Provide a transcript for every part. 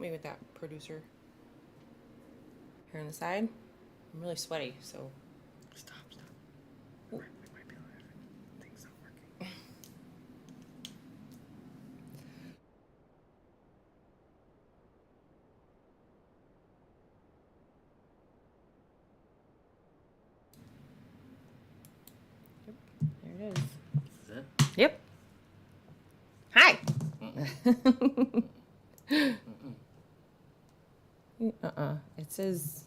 me with that, producer. Here on the side. I'm really sweaty, so. Stop. We might be live. Things not working. There it is. Is it? Yep. Hi. It says.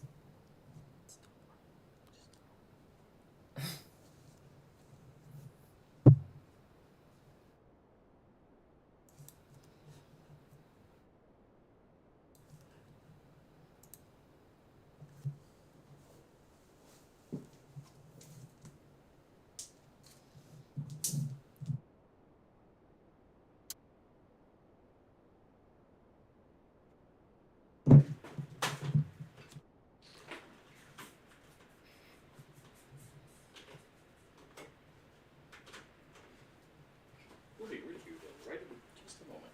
We'll be with you right in just a moment.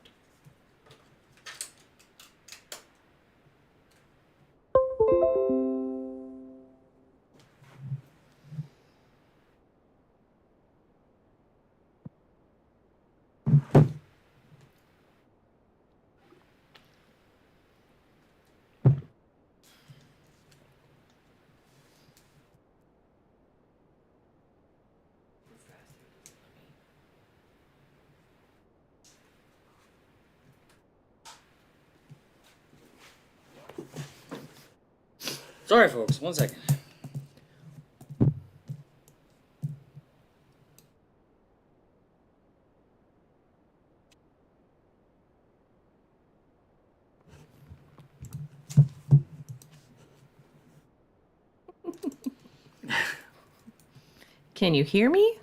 Sorry, folks. 1 second. Can you hear me?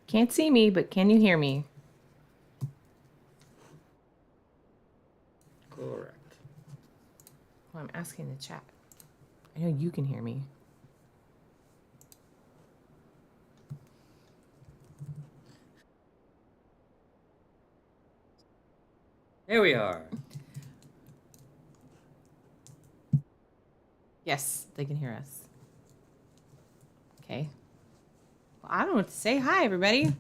Can't see me, but can you hear me? Correct. Well, I'm asking the chat. I know you can hear me. Here we are. Yes, they can hear us. Okay. Well, I don't know what to say. Hi, everybody.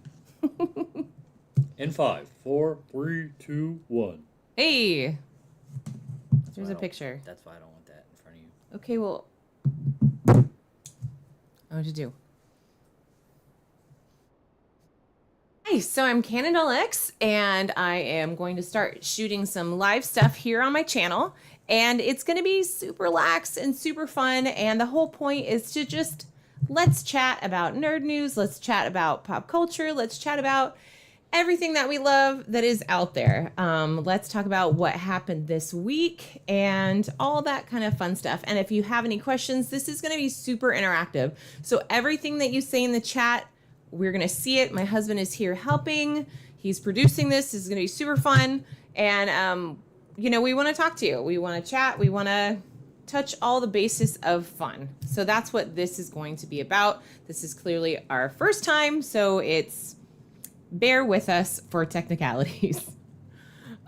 In 5, 4, 3, 2, 1. Hey. That's There's why a picture. That's why I don't want that in front of you. Okay, well. What'd you do? Hi, so I'm Canon LX, and I am going to start shooting some live stuff here on my channel. And it's going to be super lax and super fun. And the whole point is to just let's chat about nerd news. Let's chat about pop culture. Let's chat about everything that we love that is out there. Let's talk about what happened this week and all that kind of fun stuff. And if you have any questions, this is going to be super interactive. So everything that you say in the chat, we're going to see it. My husband is here helping. He's producing this. This is going to be super fun. And, you know, we want to talk to you. We want to chat. We want to touch all the bases of fun. So that's what this is going to be about. This is clearly our first time. So bear with us for technicalities.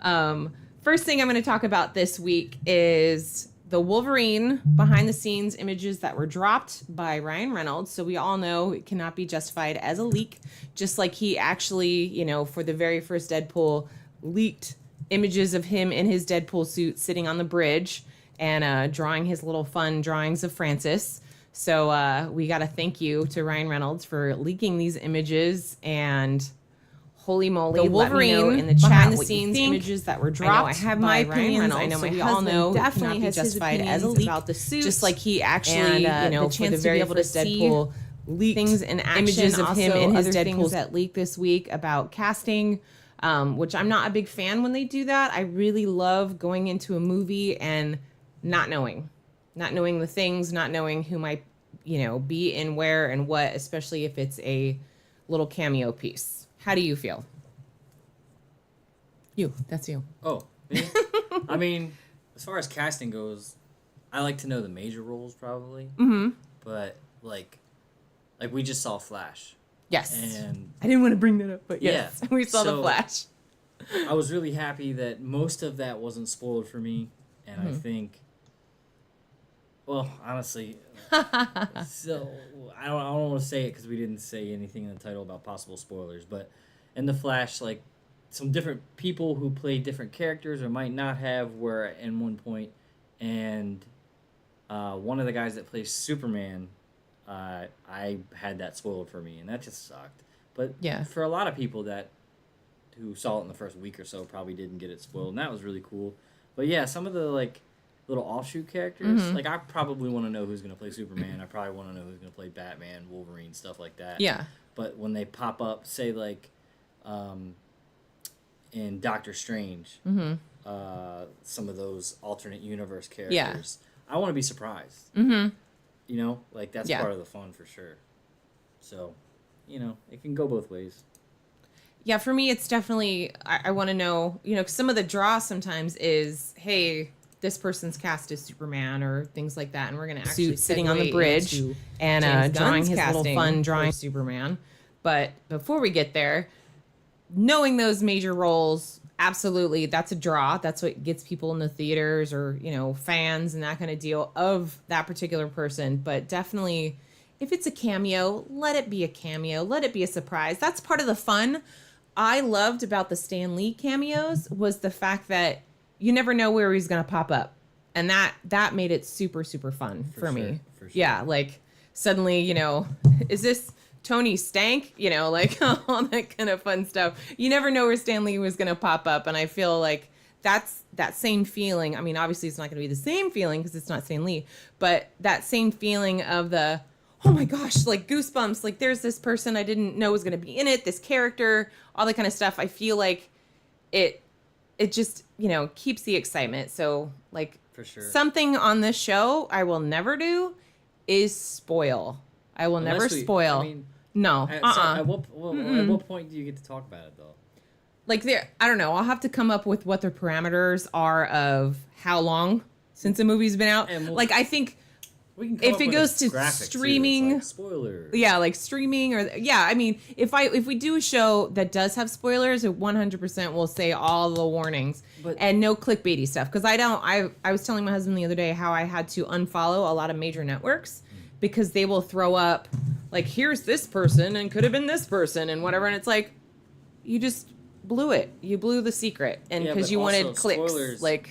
First thing I'm going to talk about this week is the Wolverine behind the scenes images that were dropped by Ryan Reynolds. So we all know it cannot be justified as a leak, just like he actually, you know, for the very first Deadpool leaked images of him in his Deadpool suit sitting on the bridge and drawing his little fun drawings of Francis. So we got to thank you to Ryan Reynolds for leaking these images, and holy moly, the Wolverine in the chat behind the scenes images that were dropped. I have my opinions. I know my husband definitely has justified as a leak about the suit, just like he actually, and, you know, the chance to be able to Deadpool leaked things in action, images of him in his Deadpool that leaked this week about casting, which I'm not a big fan when they do that. I really love going into a movie and not knowing the things, not knowing who might, you know, be in where and what, especially if it's a little cameo piece. How do you feel? That's you. Oh, me? I mean, as far as casting goes, I like to know the major roles probably. Mm-hmm. But like we just saw Flash. Yes. And I didn't want to bring that up, but yes, yeah, we saw the Flash. I was really happy that most of that wasn't spoiled for me. And I think, well, honestly, so I don't want to say it because we didn't say anything in the title about possible spoilers, but in the Flash, like some different people who play different characters or might not have were in one point, and one of the guys that plays Superman, I had that spoiled for me, and that just sucked. But Yeah. for a lot of people who saw it in the first week or so probably didn't get it spoiled, and that was really cool. But yeah, some of the like little offshoot characters, like I probably want to know who's gonna play Superman. I probably want to know who's gonna play Batman, Wolverine, stuff like that. Yeah. But when they pop up, say like in Doctor Strange, some of those alternate universe characters, I want to be surprised. You know, like that's part of the fun for sure. So, you know, it can go both ways. Yeah, for me, it's definitely, I want to know, you know, 'cause some of the draw sometimes is, hey, this person's cast as Superman or things like that. And we're going to actually sitting on the bridge and drawing his little fun drawing Superman. But before we get there, knowing those major roles, absolutely, that's a draw. That's what gets people in the theaters or, you know, fans and that kind of deal of that particular person. But definitely, if it's a cameo, let it be a cameo. Let it be a surprise. That's part of the fun I loved about the Stan Lee cameos was the fact that you never know where he's going to pop up. And that made it super, super fun for me. For sure. Yeah, like suddenly, you know, is this Tony Stank? You know, like all that kind of fun stuff. You never know where Stan Lee was going to pop up. And I feel like that's that same feeling. I mean, obviously it's not going to be the same feeling because it's not Stan Lee, but that same feeling of the, oh my gosh, like goosebumps, like there's this person I didn't know was going to be in it, this character, all that kind of stuff. I feel like it just, you know, keeps the excitement. So like For sure. something on this show I will never do is spoil. I will never spoil. I mean, no. So at what point do you get to talk about it though? Like I don't know. I'll have to come up with what their parameters are of how long since a movie's been out. Like I think if it goes to streaming, like spoilers. Yeah, like streaming or I mean, if we do a show that does have spoilers, it 100% will say all the warnings and no clickbaity stuff. Because I was telling my husband the other day how I had to unfollow a lot of major networks because they will throw up like, here's this person and could have been this person and whatever, and it's like you just blew it. You blew the secret, and because you wanted clicks,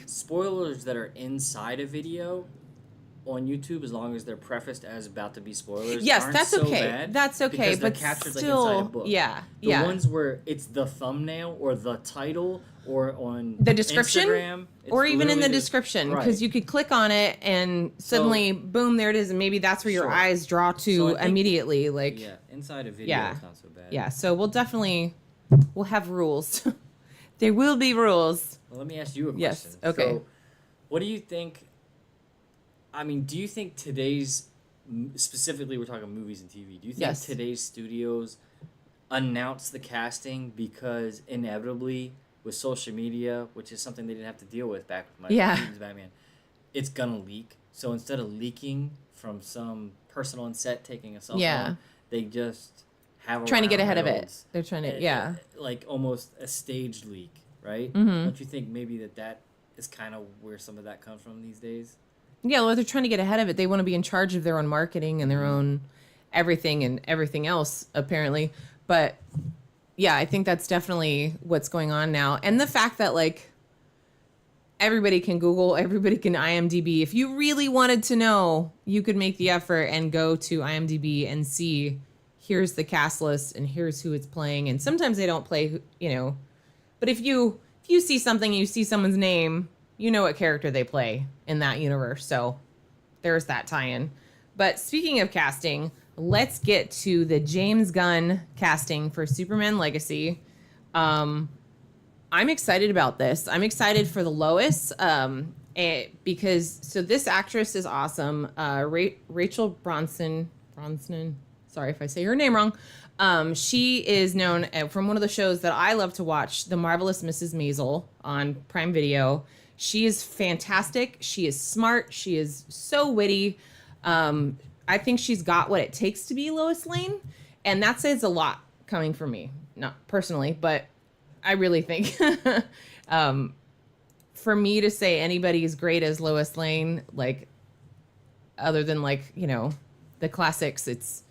spoilers that are inside a video on YouTube, as long as they're prefaced as about to be spoilers. Yes, aren't that's so okay. Bad that's okay, because they're but captured still, like inside a book. The ones where it's the thumbnail or the title or on the description, Instagram, or even in the description, because you could click on it and suddenly, boom, there it is, and maybe that's where your eyes draw to immediately. Like, inside a video, it's not so bad. Yeah, so we'll have rules. There will be rules. Well, let me ask you a question. Yes. Okay. So, what do you think? I mean, do you think today's, specifically we're talking movies and TV, do you think today's studios announce the casting because inevitably with social media, which is something they didn't have to deal with back with Michael Keaton's Batman, it's gonna leak. So instead of leaking from some person on set taking a cell phone, they just have trying to get ahead of it. They're trying to, like almost a staged leak, right? Mm-hmm. Don't you think maybe that is kind of where some of that comes from these days? Yeah, well, they're trying to get ahead of it. They want to be in charge of their own marketing and their own everything and everything else, apparently. But yeah, I think that's definitely what's going on now. And the fact that, like, everybody can Google, everybody can IMDb. If you really wanted to know, you could make the effort and go to IMDb and see, here's the cast list and here's who it's playing. And sometimes they don't play, you know. But if you see something and you see someone's name, you know what character they play in that universe. So there's that tie-in. But speaking of casting, let's get to the James Gunn casting for Superman Legacy. I'm excited about this. I'm excited for the Lois because this actress is awesome. Rachel Brosnahan. Sorry if I say her name wrong. She is known from one of the shows that I love to watch, The Marvelous Mrs. Maisel on Prime Video. She is fantastic. She is smart. She is so witty. I think she's got what it takes to be Lois Lane. And that says a lot coming from me. Not personally, but I really think for me to say anybody is great as Lois Lane, like, other than, like, you know, the classics, it's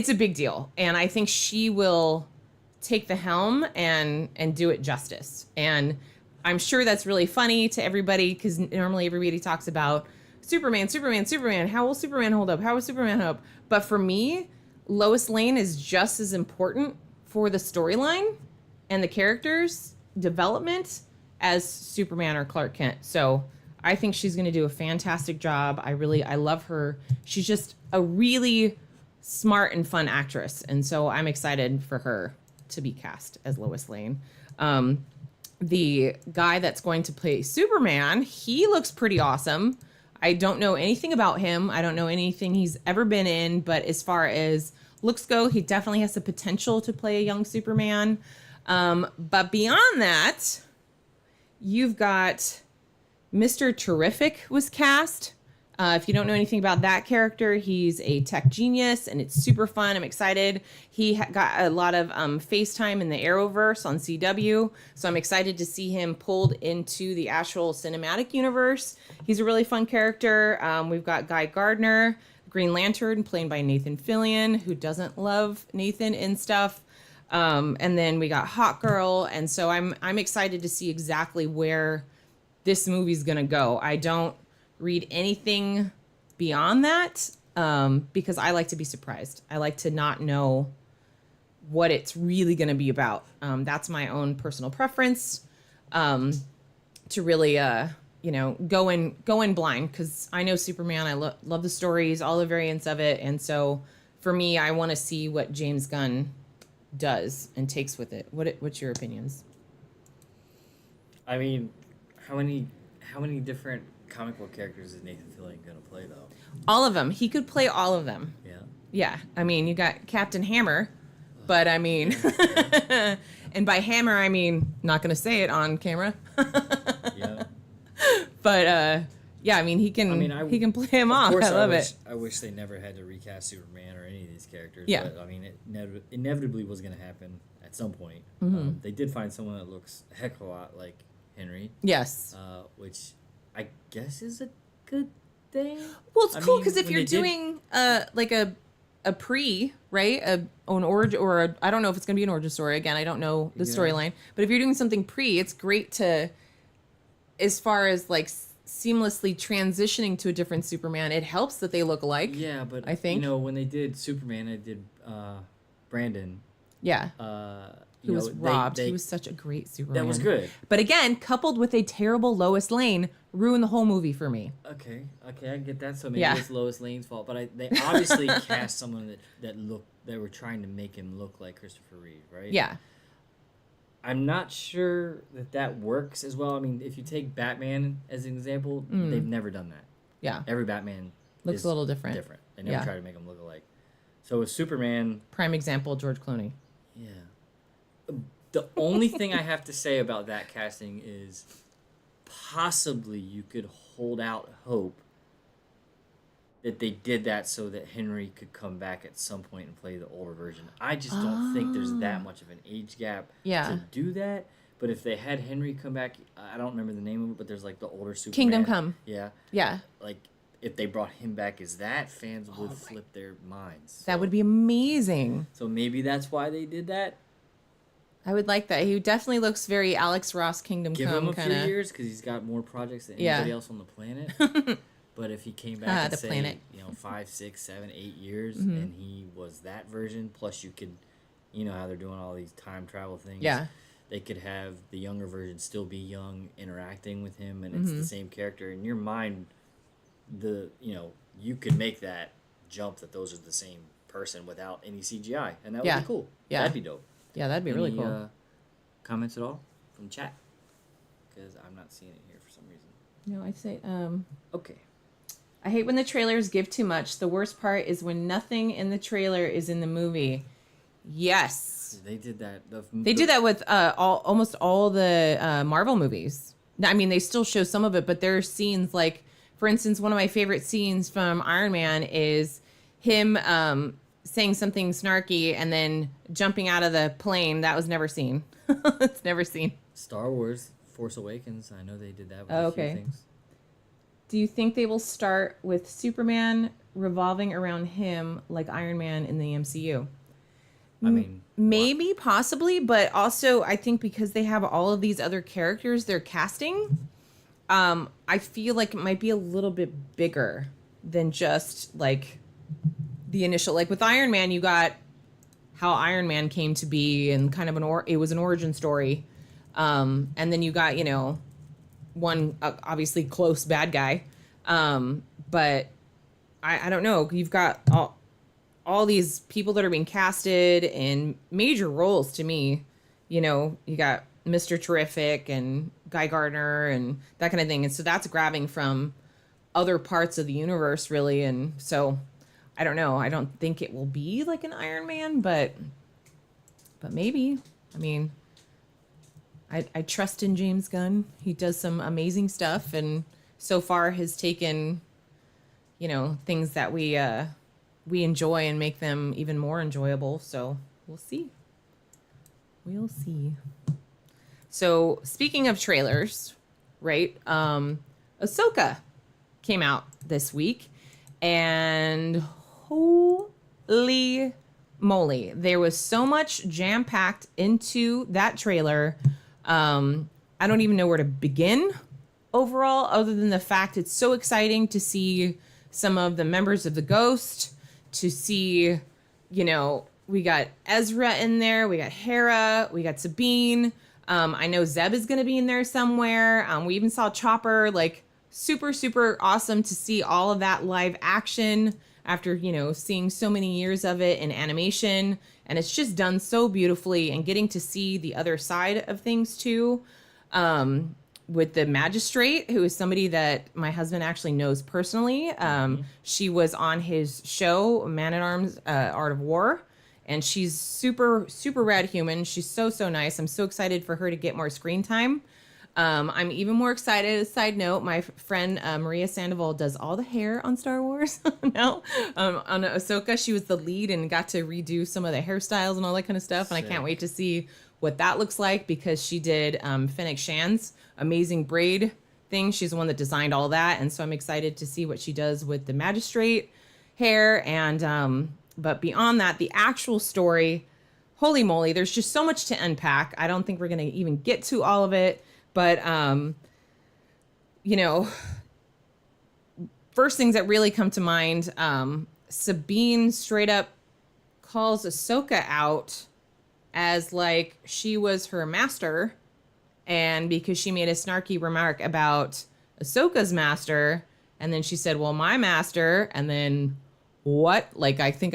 a big deal. And I think she will take the helm and do it justice. And I'm sure that's really funny to everybody, because normally everybody talks about Superman. How will Superman hold up? How will Superman hold up? But for me, Lois Lane is just as important for the storyline and the characters' development as Superman or Clark Kent. So I think she's going to do a fantastic job. I love her. She's just a really smart and fun actress. And so I'm excited for her to be cast as Lois Lane. The guy that's going to play Superman, he looks pretty awesome. I don't know anything about him. I don't know anything he's ever been in, but as far as looks go, he definitely has the potential to play a young Superman. But beyond that, you've got Mr. Terrific was cast. If you don't know anything about that character, he's a tech genius, and it's super fun. I'm excited. He got a lot of FaceTime in the Arrowverse on CW, so I'm excited to see him pulled into the actual cinematic universe. He's a really fun character. We've got Guy Gardner, Green Lantern, played by Nathan Fillion, who doesn't love Nathan and stuff. And then we got Hawkgirl, and so I'm excited to see exactly where this movie's gonna go. I don't read anything beyond that, because I like to be surprised. I like to not know what it's really going to be about. That's my own personal preference, to really, go in blind, because I know Superman. I love the stories, all the variants of it. And so for me, I want to see what James Gunn does and takes with it. What's your opinions? I mean, how many different comic book characters is Nathan Fillion gonna play though? All of them. He could play all of them. Yeah. Yeah. I mean, you got Captain Hammer, but I mean, and by Hammer I mean not gonna say it on camera. Yeah. But yeah, I mean he can play him off. I love it. I wish they never had to recast Superman or any of these characters. Yeah. But I mean, it inevitably was gonna happen at some point. Mm-hmm. They did find someone that looks a heck of a lot like Henry. Yes. Which I guess is a good thing. Well, it's cool because if you're doing like a pre, right, an origin, or I don't know if it's gonna be an origin story. Again, I don't know the storyline, but if you're doing something pre, it's great to, as far as like seamlessly transitioning to a different Superman. It helps that they look alike. Yeah, but I think when they did Superman, they did Brandon. Yeah. Who was robbed. He was such a great Superman. That was good. But again, coupled with a terrible Lois Lane, ruined the whole movie for me. Okay, I get that. So maybe it's Lois Lane's fault. But they obviously cast someone that were trying to make him look like Christopher Reeve, right? Yeah. I'm not sure that works as well. I mean, if you take Batman as an example, they've never done that. Yeah. Every Batman looks a little different. They never try to make him look alike. So with Superman... Prime example, George Clooney. Yeah. The only thing I have to say about that casting is possibly you could hold out hope that they did that so that Henry could come back at some point and play the older version. I just don't think there's that much of an age gap to do that. But if they had Henry come back, I don't remember the name of it, but there's like the older Superman. Kingdom Come. Yeah. Yeah. Like, if they brought him back as that, fans would flip their minds. So, that would be amazing. So maybe that's why they did that. I would like that. He definitely looks very Alex Ross Kingdom Give Come him a kinda. few years because he's got more projects than anybody else on the planet. But if he came back and say, 5, 6, 7, 8 years, and he was that version, plus you could, how they're doing all these time travel things. Yeah. They could have the younger version still be young, interacting with him, and it's the same character. In your mind, you could make that jump that those are the same person without any CGI, and that would be cool. Yeah. That'd be dope. Yeah, that'd be really cool. Comments at all from chat? Because I'm not seeing it here for some reason. No, I'd say, okay. I hate when the trailers give too much. The worst part is when nothing in the trailer is in the movie. Yes. They did that. They do that with almost all the Marvel movies. I mean, they still show some of it, but there are scenes like, for instance, one of my favorite scenes from Iron Man is him saying something snarky and then jumping out of the plane. That was never seen. It's never seen. Star Wars Force Awakens. I know they did that with Oh, a okay. few things. Do you think they will start with Superman revolving around him like Iron Man in the MCU? I mean, Maybe, possibly, but also I think because they have all of these other characters they're casting, I feel like it might be a little bit bigger than just like the initial. Like with Iron Man, you got how Iron Man came to be and kind of it was an origin story, and then you got one obviously close bad guy, but I don't know. You've got all these people that are being casted in major roles to me. You got Mr. Terrific and Guy Gardner and that kind of thing. And so that's grabbing from other parts of the universe, really. And so I don't know. I don't think it will be like an Iron Man, but maybe. I mean, I trust in James Gunn. He does some amazing stuff, and so far has taken, things that we enjoy and make them even more enjoyable. So we'll see. We'll see. So speaking of trailers, right? Ahsoka came out this week, and holy moly, there was so much jam-packed into that trailer. I don't even know where to begin overall, other than the fact it's so exciting to see some of the members of the Ghost, to see, we got Ezra in there, we got Hera, we got Sabine. I know Zeb is going to be in there somewhere. We even saw Chopper. Like, super, super awesome to see all of that live action after, seeing so many years of it in animation. And it's just done so beautifully, and getting to see the other side of things too. With the magistrate, who is somebody that my husband actually knows personally. She was on his show, Man at Arms, Art of War. And she's super, super rad human. She's so, so nice. I'm so excited for her to get more screen time. I'm even more excited. Side note, my friend Maria Sandoval does all the hair on Star Wars now. On Ahsoka, she was the lead and got to redo some of the hairstyles and all that kind of stuff. And I can't wait to see what that looks like, because she did Fennec Shan's amazing braid thing. She's the one that designed all that. And so I'm excited to see what she does with the magistrate hair. And but beyond that, the actual story, holy moly, there's just so much to unpack. I don't think we're going to even get to all of it. But, first things that really come to mind, Sabine straight up calls Ahsoka out as like she was her master. And because she made a snarky remark about Ahsoka's master. And then she said, well, my master. And then what? Like, I think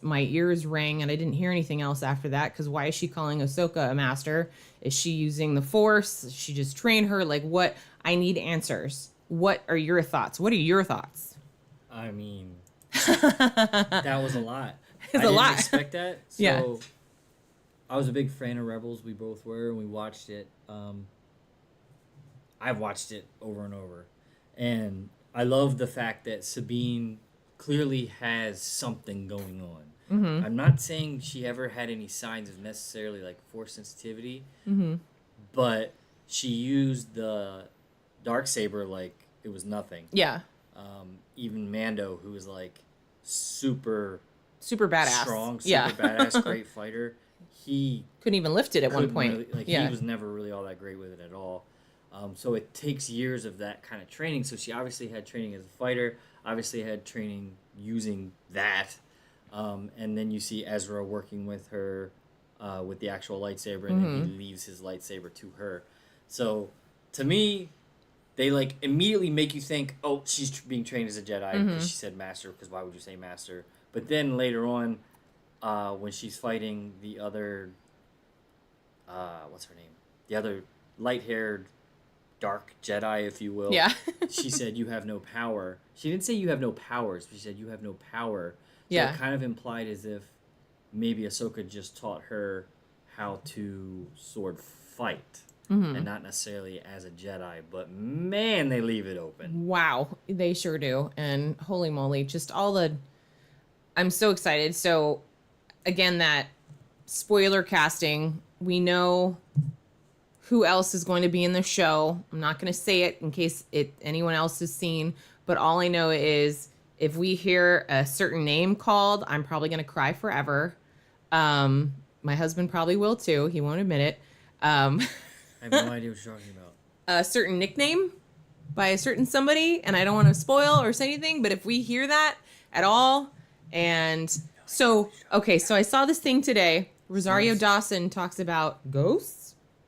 my ears rang and I didn't hear anything else after that. Because why is she calling Ahsoka a master? Is she using the Force? Is she just trained her? Like, what? I need answers. What are your thoughts? What are your thoughts? I mean, that was a lot. It's I a lot. didn't expect that. So Yeah. I was a big fan of Rebels. We both were, and we watched it. I've watched it over and over. And I love the fact that Sabine clearly has something going on. Mm-hmm. I'm not saying she ever had any signs of necessarily like Force sensitivity, but she used the Darksaber like it was nothing. Yeah. Even Mando, who was like super badass, strong, badass, great fighter, he couldn't even lift it at one point. Really, he was never really all that great with it at all. So it takes years of that kind of training. So she obviously had training as a fighter, obviously had training using that. And then you see Ezra working with her with the actual lightsaber, and then he leaves his lightsaber to her. So to me, they like immediately make you think, oh, she's being trained as a Jedi because she said master, because why would you say master? But then later on, when she's fighting the other, what's her name? The other light-haired dark Jedi, if you will. Yeah. She said, you have no power. She didn't say you have no powers, but she said you have no power. So Yeah. it kind of implied as if maybe Ahsoka just taught her how to sword fight. And not necessarily as a Jedi, but man, they leave it open. Wow, they sure do. And holy moly, just I'm so excited. So again, that spoiler casting, we know who else is going to be in the show. I'm not going to say it in case anyone else has seen, but all I know is if we hear a certain name called, I'm probably going to cry forever. My husband probably will too. He won't admit it. I have no idea what you're talking about. A certain nickname by a certain somebody, and I don't want to spoil or say anything, but if we hear that at all, and so I saw this thing today. Rosario Dawson talks about ghosts.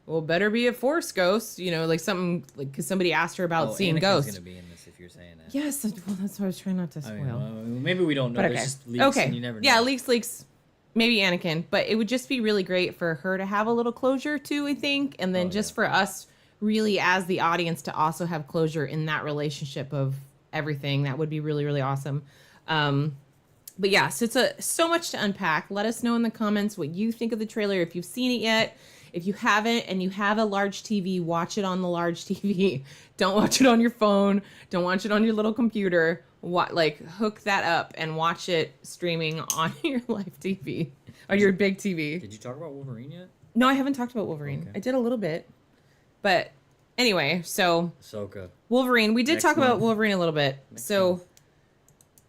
Well, better be a Force ghost, like something, like, because somebody asked her about seeing Anakin's ghosts. Gonna be in this if you're saying that. Yes, well, that's why I was trying not to spoil. Maybe we don't know. But There's just leaks, and you never know. Yeah, leaks. Maybe Anakin, but it would just be really great for her to have a little closure too, I think, and then for us, really as the audience, to also have closure in that relationship of everything. That would be really, really awesome. But yeah, so it's so much to unpack. Let us know in the comments what you think of the trailer, if you've seen it yet. If you haven't and you have a large TV, watch it on the large TV. Don't watch it on your phone. Don't watch it on your little computer. Hook that up and watch it streaming on your live TV or your big TV. Did you talk about Wolverine yet? No, I haven't talked about Wolverine. Okay. I did a little bit. But anyway, so Ahsoka. Wolverine. We did talk about Wolverine a little bit.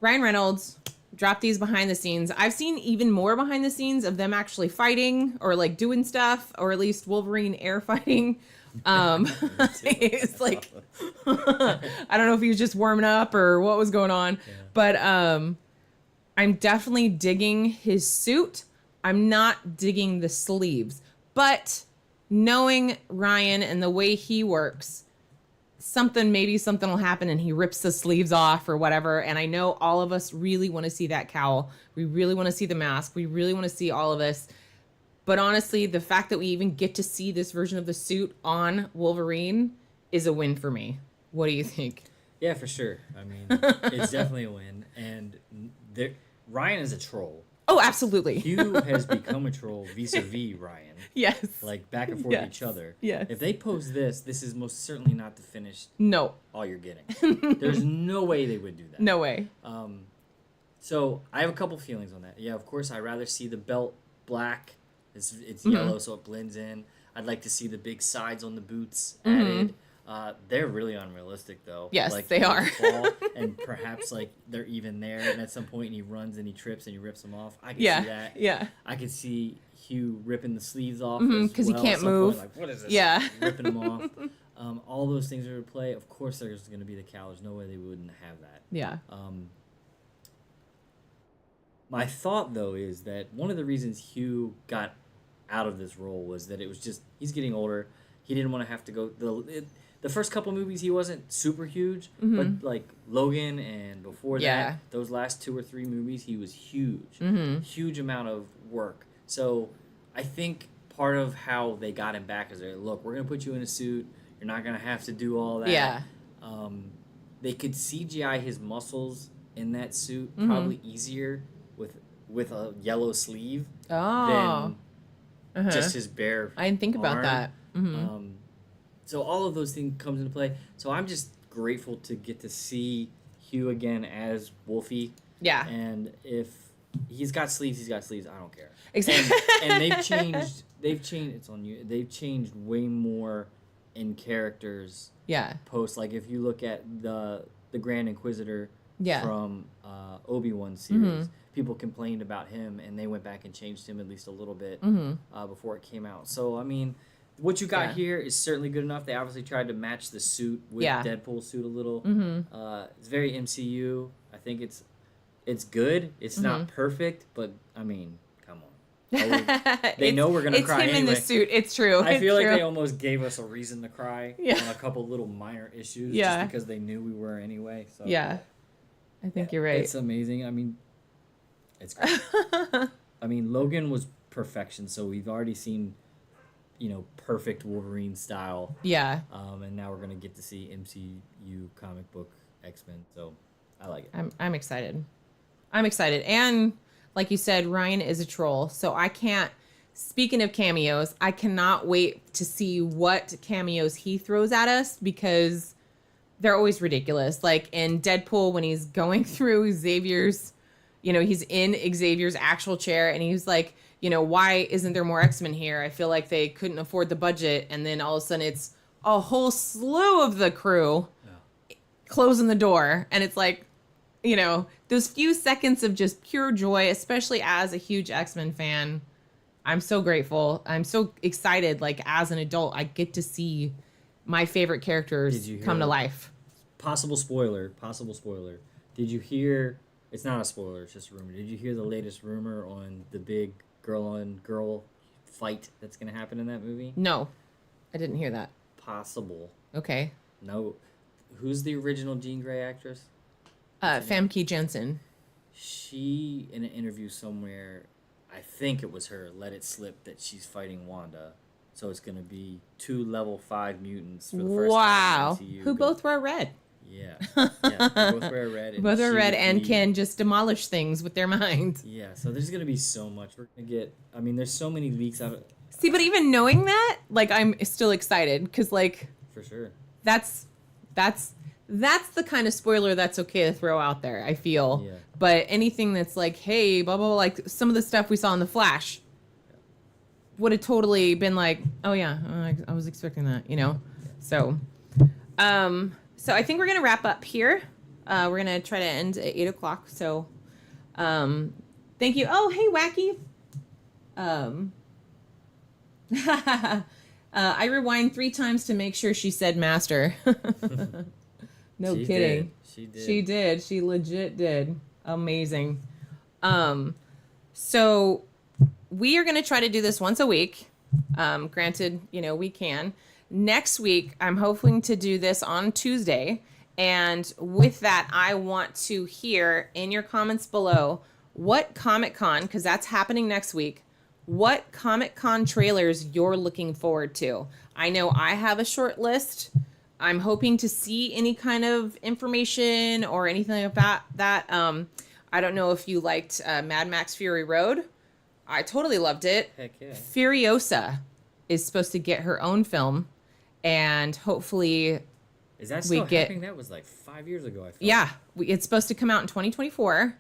Ryan Reynolds dropped these behind the scenes. I've seen even more behind the scenes of them actually fighting or like doing stuff, or at least Wolverine air fighting. It's like I don't know if he was just warming up or what was going on, but I'm definitely digging his suit. I'm not digging the sleeves, but knowing Ryan and the way he works, maybe something will happen and he rips the sleeves off or whatever. And I know all of us really want to see that cowl. We really want to see the mask. We really want to see all of this. But honestly, the fact that we even get to see this version of the suit on Wolverine is a win for me. What do you think? Yeah, for sure. I mean, it's definitely a win. And Ryan is a troll. Oh, absolutely. Hugh has become a troll vis-a-vis Ryan. Yes. Like back and forth each other. Yes. If they post this is most certainly not the finished. No. All you're getting. There's no way they would do that. No way. So I have a couple feelings on that. Yeah, of course, I'd rather see the belt black. It's yellow, so it blends in. I'd like to see the big sides on the boots added. They're really unrealistic, though. Yes, like, they are. Fall, and perhaps they're even there, and at some point he runs and he trips and he rips them off. I can see that. Yeah. I can see Hugh ripping the sleeves off because he can't move. Like, what is this? Yeah. Ripping them off. All those things are at play. Of course, there's going to be the cowl. There's no way they wouldn't have that. Yeah. My thought, though, is that one of the reasons Hugh got out of this role was that it was just he's getting older. He didn't want to have to go the first couple movies. He wasn't super huge, but like Logan and before that, those last 2 or 3 movies, he was huge, huge amount of work. So I think part of how they got him back is look, we're gonna put you in a suit. You're not gonna have to do all that. Yeah. They could CGI his muscles in that suit probably easier with a yellow sleeve than just his bare I didn't think about arm. that. So all of those things comes into play. So I'm just grateful to get to see Hugh again as Wolfie. Yeah. And if he's got sleeves, he's got sleeves. I don't care. Exactly. And they've changed. It's on you. They've changed way more in characters. Yeah. Post, like if you look at the Grand Inquisitor from Obi-Wan series. People complained about him, and they went back and changed him at least a little bit before it came out. So, I mean, what you got here is certainly good enough. They obviously tried to match the suit with Deadpool's suit a little. It's very MCU. I think it's good. It's not perfect, but, I mean, come on. They know we're going to cry anyway. It's him in the suit. It's true. I feel like they almost gave us a reason to cry on a couple little minor issues just because they knew we were anyway. So yeah. I think you're right. It's amazing. I mean, it's great. I mean, Logan was perfection, so we've already seen, perfect Wolverine style. Yeah. And now we're gonna get to see MCU comic book X-Men, so I like it. I'm excited. I'm excited, and like you said, Ryan is a troll, so I can't. Speaking of cameos, I cannot wait to see what cameos he throws at us because they're always ridiculous. Like in Deadpool when he's going through Xavier's. He's in Xavier's actual chair and he's like, why isn't there more X-Men here? I feel like they couldn't afford the budget, and then all of a sudden it's a whole slew of the crew closing the door, and it's like, those few seconds of just pure joy, especially as a huge X-Men fan. I'm so grateful. I'm so excited. Like, as an adult, I get to see my favorite characters come to life. Possible spoiler. Did you hear? It's not a spoiler. It's just a rumor. Did you hear the latest rumor on the big girl-on-girl fight that's going to happen in that movie? No, I didn't hear that. Possible. Okay. No. Who's the original Jean Grey actress? Famke Janssen. She, in an interview somewhere, I think it was her, let it slip that she's fighting Wanda. So it's going to be 2 level 5 mutants for the first time in the MCU. Who both wear red. Yeah. They both wear red. Both wear red and can just demolish things with their mind. Yeah, so there's going to be so much. We're going to get, there's so many leaks out of. See, but even knowing that, like, I'm still excited because, like. For sure. That's the kind of spoiler that's okay to throw out there, I feel. Yeah. But anything that's like, hey, blah, blah, blah, like some of the stuff we saw in The Flash would have totally been like, oh, yeah, I was expecting that, So I think we're going to wrap up here. We're going to try to end at 8 o'clock. So thank you. Oh, hey, Wacky. I rewind 3 times to make sure she said master. No she kidding. Did. She did. She legit did. Amazing. So we are going to try to do this once a week. Granted, we can. Next week, I'm hoping to do this on Tuesday. And with that, I want to hear in your comments below what Comic-Con, because that's happening next week, what Comic-Con trailers you're looking forward to. I know I have a short list. I'm hoping to see any kind of information or anything about that. I don't know if you liked Mad Max Fury Road. I totally loved it. Heck yeah. Furiosa is supposed to get her own film, and hopefully is that still happening? That was like 5 years ago, I feel. Yeah, it's supposed to come out in 2024. Nice.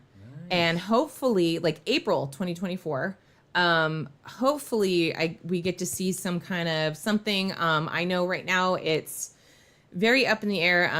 And hopefully, like April 2024. Hopefully we get to see some kind of something. I know right now it's very up in the air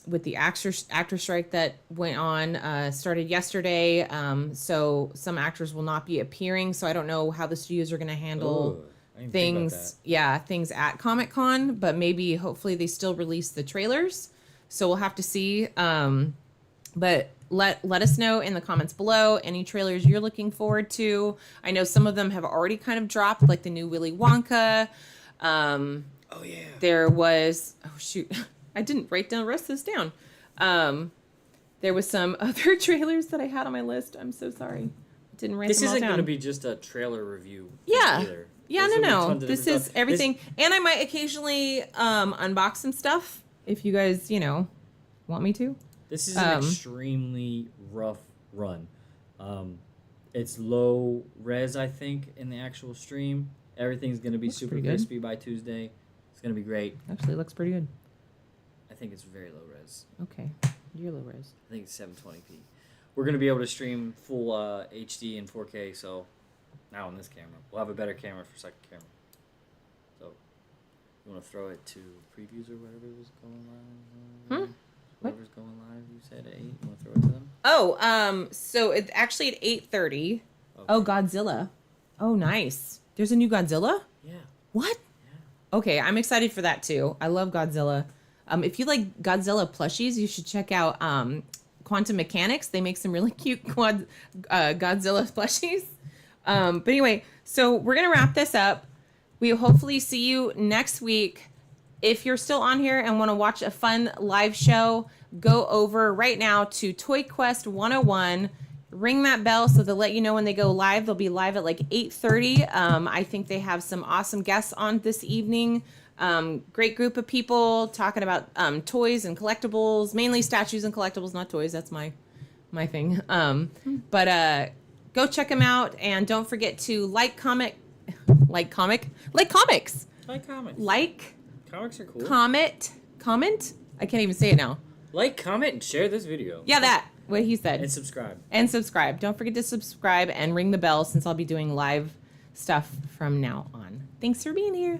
with the actor strike that went on, started yesterday. So some actors will not be appearing. So I don't know how the studios are going to handle things. Yeah, things at Comic-Con, but maybe hopefully they still release the trailers. So we'll have to see. But let us know in the comments below any trailers you're looking forward to. I know some of them have already kind of dropped, like the new Willy Wonka. Oh yeah. There was I didn't write down the rest of this down. There was some other trailers that I had on my list. I'm so sorry. I didn't write them all down. This isn't going to be just a trailer review. Yeah. Either. Yeah, no. This is everything. And I might occasionally unbox some stuff if you guys, want me to. This is an extremely rough run. It's low res, I think, in the actual stream. Everything's going to be super crispy by Tuesday. It's going to be great. Actually, it looks pretty good. I think it's very low res. Okay. You're low res. I think it's 720p. We're going to be able to stream full HD and 4K, so now on this camera. We'll have a better camera for second camera. So, you want to throw it to previews or whatever was going live? Whoever's going live, you said at 8. You want to throw it to them? Oh, so it's actually at 8:30. Okay. Oh, Godzilla. Oh, nice. There's a new Godzilla? Yeah. What? Yeah. Okay, I'm excited for that too. I love Godzilla. If you like Godzilla plushies, you should check out Quantum Mechanics. They make some really cute Godzilla plushies. But anyway, so we're going to wrap this up. We hopefully see you next week. If you're still on here and want to watch a fun live show, go over right now to Toy Quest 101. Ring that bell so they'll let you know when they go live. They'll be live at like 8:30. I think they have some awesome guests on this evening. Great group of people talking about toys and collectibles, mainly statues and collectibles, not toys. That's my thing. But go check them out, and don't forget to like comics. Comics are cool. Comment. I can't even say it now. Like, comment, and share this video. Yeah, that. what he said. And subscribe. And subscribe. Don't forget to subscribe and ring the bell since I'll be doing live stuff from now on. Thanks for being here.